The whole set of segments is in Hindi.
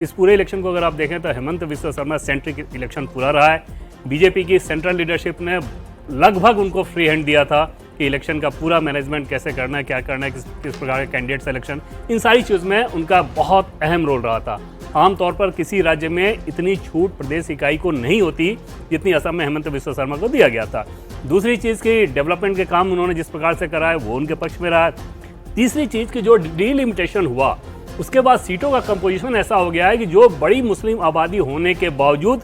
इस पूरे इलेक्शन को अगर आप देखें तो हेमंत बिस्वा शर्मा सेंट्रिक इलेक्शन पूरा रहा है। बीजेपी की सेंट्रल लीडरशिप ने लगभग उनको फ्री हैंड दिया था कि इलेक्शन का पूरा मैनेजमेंट कैसे करना है, क्या करना है, किस प्रकार के कैंडिडेट सिलेक्शन, इन सारी चीज़ में उनका बहुत अहम रोल रहा था। आमतौर पर किसी राज्य में इतनी छूट प्रदेश इकाई को नहीं होती जितनी असम में हेमंत बिस्वा शर्मा को दिया गया था। दूसरी चीज़ की डेवलपमेंट के काम उन्होंने जिस प्रकार से करा है वो उनके पक्ष में रहा है। तीसरी चीज़ की जो डिलिमिटेशन हुआ उसके बाद सीटों का कंपोजिशन ऐसा हो गया है कि जो बड़ी मुस्लिम आबादी होने के बावजूद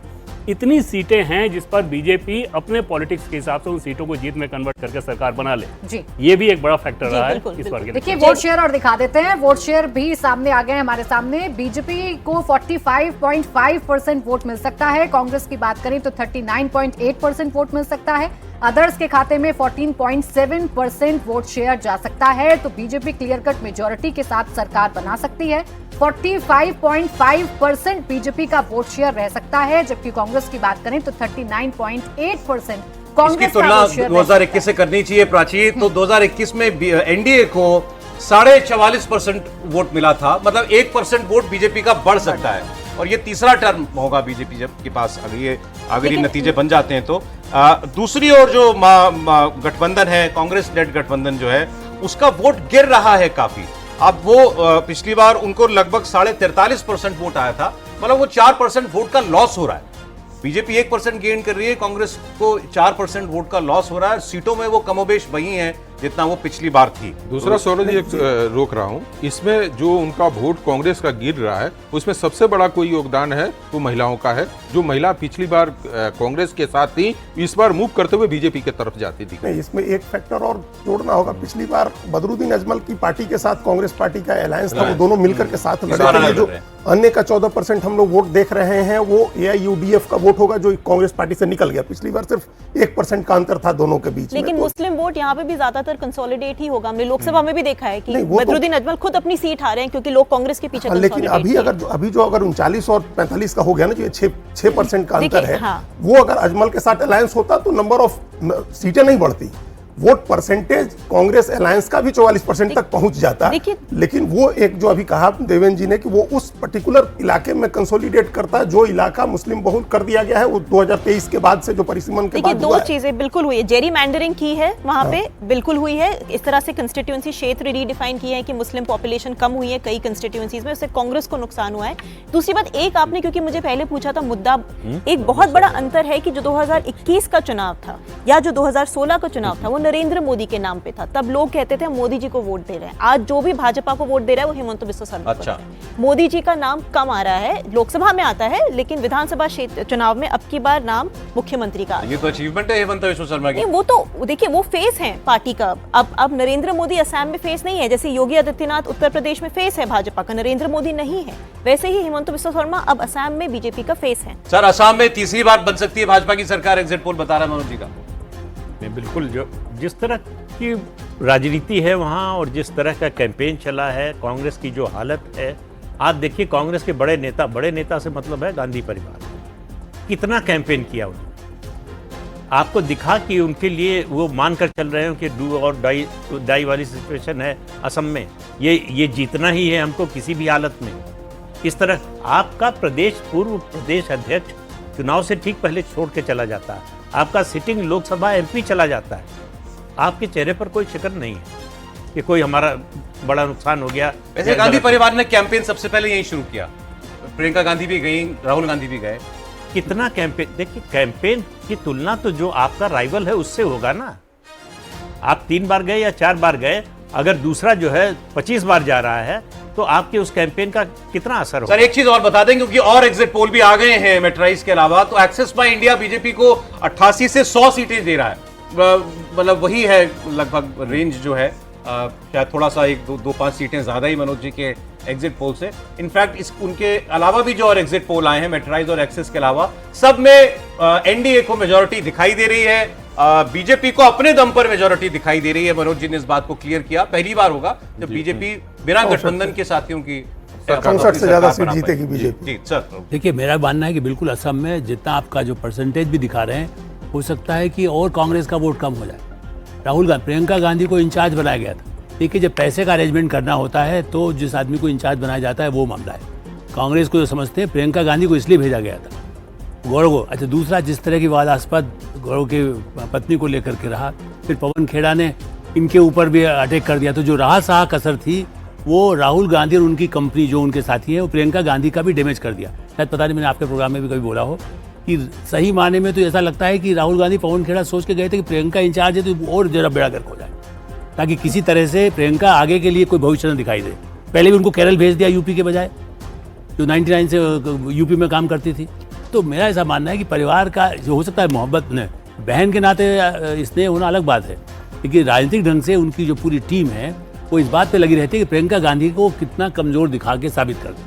इतनी सीटें हैं जिस पर बीजेपी अपने पॉलिटिक्स के हिसाब से उन सीटों को जीत में कन्वर्ट करके सरकार बना ले। जी, ये भी एक बड़ा फैक्टर रहा है इस बार के। देखिए वोट शेयर और दिखा देते हैं, वोट शेयर भी सामने आ गए हमारे सामने। बीजेपी को 45.5% वोट मिल सकता है, कांग्रेस की बात करें तो 39.8% वोट मिल सकता है, अदर्स के खाते में 14.7% वोट शेयर जा सकता है। तो बीजेपी क्लियर कट मेजॉरिटी के साथ सरकार बना सकती है। 45.5% बीजेपी का वोट शेयर रह सकता है, जबकि कांग्रेस की बात करें तो 39.8% कांग्रेस का वोट शेयर 2021 से करनी चाहिए प्राची। तो 2021 में एनडीए को 44.5% वोट मिला था, मतलब 1% वोट बीजेपी का बढ़ सकता है और ये तीसरा टर्म होगा बीजेपी जब के पास अगर ये नतीजे बन जाते हैं तो। दूसरी ओर जो गठबंधन है, कांग्रेस लेड गठबंधन जो है, उसका वोट गिर रहा है काफी। अब वो पिछली बार उनको लगभग 43.5% वोट आया था, मतलब वो 4% वोट का लॉस हो रहा है। बीजेपी 1% गेन कर रही है, कांग्रेस को 4% वोट का लॉस हो रहा है। सीटों में वो कमोबेश वही है जितना वो पिछली बार थी। दूसरा सौरभ जी रोक रहा हूं, इसमें जो उनका वोट कांग्रेस का गिर रहा है उसमें सबसे बड़ा कोई योगदान है वो महिलाओं का है। जो महिला पिछली बार कांग्रेस के साथ थी, इस बार मूव करते हुए बीजेपी की तरफ जाती थी। नहीं, इसमें एक फैक्टर और जोड़ना होगा। पिछली बार बदरुद्दीन अजमल की पार्टी के साथ कांग्रेस पार्टी का अलायंस था, वो दोनों मिलकर के साथ लड़े थे। जो अन्य का 14% हम लोग वोट देख रहे हैं वो AIUDF का वोट होगा जो कांग्रेस पार्टी से निकल गया। पिछली बार सिर्फ 1% का अंतर था दोनों के बीच में। लेकिन मुस्लिम वोट यहाँ पे भी ज्यादातर कंसोलिडेट ही होगा। हमने लोकसभा में भी देखा है कि बदरुद्दीन अजमल खुद अपनी सीट हारे हैं क्योंकि लोग कांग्रेस के पीछे। लेकिन अभी जो 39 और 45 का हो गया ना, जो 6% का अंतर है, वो अगर अजमल के साथ अलायंस होता तो नंबर ऑफ सीटें नहीं बढ़ती। वोट परसेंटेज कांग्रेस अलायंस का भी 44% तक पहुंच जाता है। लेकिन वो एक जो अभी कहा देवेंद्र जी ने कि वो उस पर्टिकुलर इलाके में कंसोलिडेट करता है जो इलाका मुस्लिम बहुल कर दिया गया है। वो 2023 के बाद से जो परिसीमन के बाद दो चीजें बिल्कुल हुई है। जेरी मैंडरिंग की है वहां पे, बिल्कुल हुई है। इस तरह से कंस्टिट्यूएंसी क्षेत्र रीडिफाइन किए हैं कि मुस्लिम पॉपुलेशन कम हुई है कई कंस्टिट्यूएंसीज में, उससे कांग्रेस को नुकसान हुआ है। दूसरी बात, एक आपने क्योंकि मुझे पहले पूछा था मुद्दा, एक बहुत बड़ा अंतर है कि जो 2021 का चुनाव था या जो 2016 का चुनाव था वो नरेंद्र मोदी के नाम पे था। तब लोग कहते थे मोदी जी को वोट दे रहे हैं। आज जो भी भाजपा को वोट दे रहा है वो हेमंत बिस्वा शर्मा को। अच्छा, मोदी जी का नाम कम आ रहा है, लोकसभा में आता है लेकिन विधानसभा चुनाव में अब की बार नाम मुख्यमंत्री का। ये तो अचीवमेंट है हेमंत बिस्वा शर्मा की। वो तो देखिए वो फेस है पार्टी का। अब नरेंद्र मोदी असम में फेस नहीं है, जैसे योगी आदित्यनाथ उत्तर प्रदेश में फेस है भाजपा का, नरेंद्र मोदी नहीं है। वैसे ही हेमंत बिस्वा शर्मा अब असम में बीजेपी का फेस है। सर, असम में तीसरी बार बन सकती है भाजपा की सरकार, एग्जिट पोल बता रहा है मनोज जी का। बिल्कुल, जो जिस तरह की राजनीति है वहाँ और जिस तरह का कैंपेन चला है, कांग्रेस की जो हालत है, आज देखिए कांग्रेस के बड़े नेता से मतलब है गांधी परिवार, कितना कैंपेन किया उन्होंने। आपको दिखा कि उनके लिए वो मानकर चल रहे हो कि डू और डाई वाली सिचुएशन है असम में, ये जीतना ही है हमको किसी भी हालत में। इस तरह आपका पूर्व प्रदेश अध्यक्ष चुनाव से ठीक पहले छोड़ के चला जाता है, आपका सिटिंग लोकसभा MP चला जाता है, आपके चेहरे पर कोई शिकन नहीं है कि कोई हमारा बड़ा नुकसान हो गया। वैसे गांधी परिवार ने कैंपेन सबसे पहले यही शुरू किया, प्रियंका गांधी भी गई, राहुल गांधी भी गए। कितना कैंपेन, देखिए कैंपेन की तुलना तो जो आपका राइवल है उससे होगा ना। आप 3 बार गए या 4 बार गए, अगर दूसरा जो है 25 बार जा रहा है तो आपके उस कैंपेन का कितना असर होगा। सर, एक चीज और बता दें क्योंकि और एग्जिट पोल भी आ गए हैं मेट्राइज के अलावा, तो एक्सिस बाय इंडिया बीजेपी को 88 से 100 सीटें दे रहा है, मतलब वही है लगभग रेंज जो है, शायद थोड़ा सा 1-2-5 सीटें ज्यादा ही मनोज जी के एग्जिट पोल से। इनफैक्ट उनके अलावा भी जो और एग्जिट पोल आए हैं मेट्राइज और एक्सिस के अलावा, सब में एनडीए को मेजोरिटी दिखाई दे रही है, बीजेपी को अपने दम पर मेजोरिटी दिखाई दे रही है। मनोज जी ने इस बात को क्लियर किया, पहली बार होगा जब बीजेपी बिना गठबंधन के साथियों की 65 से ज्यादा सीट जीतेगी बीजेपी। जी सर, देखिए मेरा मानना है कि बिल्कुल असम में जितना आपका जो परसेंटेज भी दिखा रहे हैं, हो सकता है कि और कांग्रेस का वोट कम हो जाए। प्रियंका गांधी को इंचार्ज बनाया गया था। देखिए जब पैसे का अरेंजमेंट करना होता है तो जिस आदमी को इंचार्ज बनाया जाता है वो मामला है। कांग्रेस को जो समझते हैं, प्रियंका गांधी को इसलिए भेजा गया था गौरव को। अच्छा, दूसरा जिस तरह की विवादास्पद गौरव के पत्नी को लेकर के रहा, फिर पवन खेड़ा ने इनके ऊपर भी अटैक कर दिया, तो जो राह साह कसर थी वो राहुल गांधी और उनकी कंपनी जो उनके साथी हैं वो प्रियंका गांधी का भी डैमेज कर दिया। शायद पता नहीं, मैंने आपके प्रोग्राम में भी कभी बोला हो कि सही मायने में तो ऐसा लगता है कि राहुल गांधी पवन खेड़ा सोच के गए थे कि प्रियंका इंचार्ज है तो और जरा बेड़ा गर्क हो जाए, ताकि किसी तरह से प्रियंका आगे के लिए कोई भविष्य न दिखाई दे। पहले भी उनको केरल भेज दिया यूपी के बजाय, जो 99 से यूपी में काम करती थी। तो मेरा ऐसा मानना है कि परिवार का जो हो सकता है मोहब्बत ने बहन के नाते स्नेह होना अलग बात है, लेकिन राजनीतिक ढंग से उनकी जो पूरी टीम है वो इस बात पे लगी रहती है कि प्रियंका गांधी को कितना कमजोर दिखा के साबित कर दे।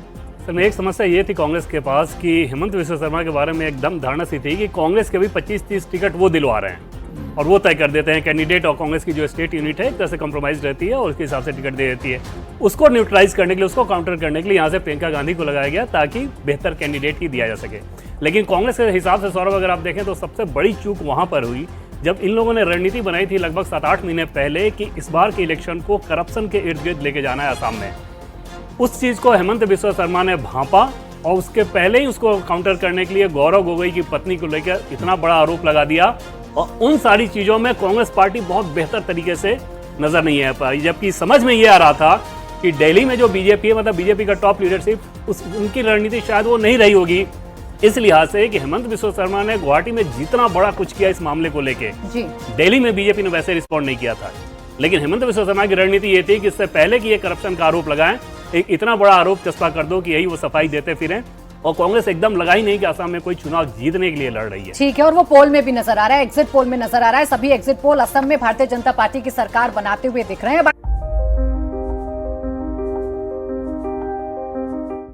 सर, एक समस्या ये थी कांग्रेस के पास कि हेमंत विश्व शर्मा के बारे में एकदम धारणा सी थी कि कांग्रेस के भी 25-30 टिकट वो दिलवा रहे हैं और वो तय कर देते हैं कैंडिडेट, और कांग्रेस की जो स्टेट यूनिट है एक तरह से कॉम्प्रोमाइज रहती है और उसके हिसाब से टिकट दे देती है। उसको न्यूट्रलाइज करने के लिए, उसको काउंटर करने के लिए यहाँ से प्रियंका गांधी को लगाया गया ताकि बेहतर कैंडिडेट ही दिया जा सके। लेकिन कांग्रेस के हिसाब से सौरभ, अगर आप देखें तो सबसे बड़ी चूक वहाँ पर हुई जब इन लोगों ने रणनीति बनाई थी लगभग 7-8 महीने पहले कि इस बार के इलेक्शन को करप्शन के इर्द गिर्द लेके जाना है असम में। उस चीज़ को हेमंत बिस्वा शर्मा ने भांपा और उसके पहले ही उसको काउंटर करने के लिए गौरव गोगोई की पत्नी को लेकर इतना बड़ा आरोप लगा दिया, और उन सारी चीज़ों में कांग्रेस पार्टी बहुत बेहतर तरीके से नजर नहीं आ पाई। जबकि समझ में ये आ रहा था कि दिल्ली में जो बीजेपी है, मतलब बीजेपी का टॉप लीडरशिप, उनकी रणनीति शायद वो नहीं रही होगी इस लिहाज से कि हेमंत बिस्वा शर्मा ने गुवाहाटी में जितना बड़ा कुछ किया इस मामले को लेके, दिल्ली में बीजेपी ने वैसे रिस्पॉन्ड नहीं किया था। लेकिन हेमंत बिस्वा शर्मा की रणनीति ये थी कि इससे पहले कि ये करप्शन का आरोप लगाएं, एक इतना बड़ा आरोप चस्पा कर दो कि यही वो सफाई देते फिरें, और कांग्रेस एकदम लगा ही नहीं कि असम में कोई चुनाव जीतने के लिए लड़ रही है। ठीक है, और वो पोल में भी नजर आ रहा है, एग्जिट पोल में नजर आ रहा है। सभी एग्जिट पोल असम में भारतीय जनता पार्टी की सरकार बनाते हुए दिख रहे हैं।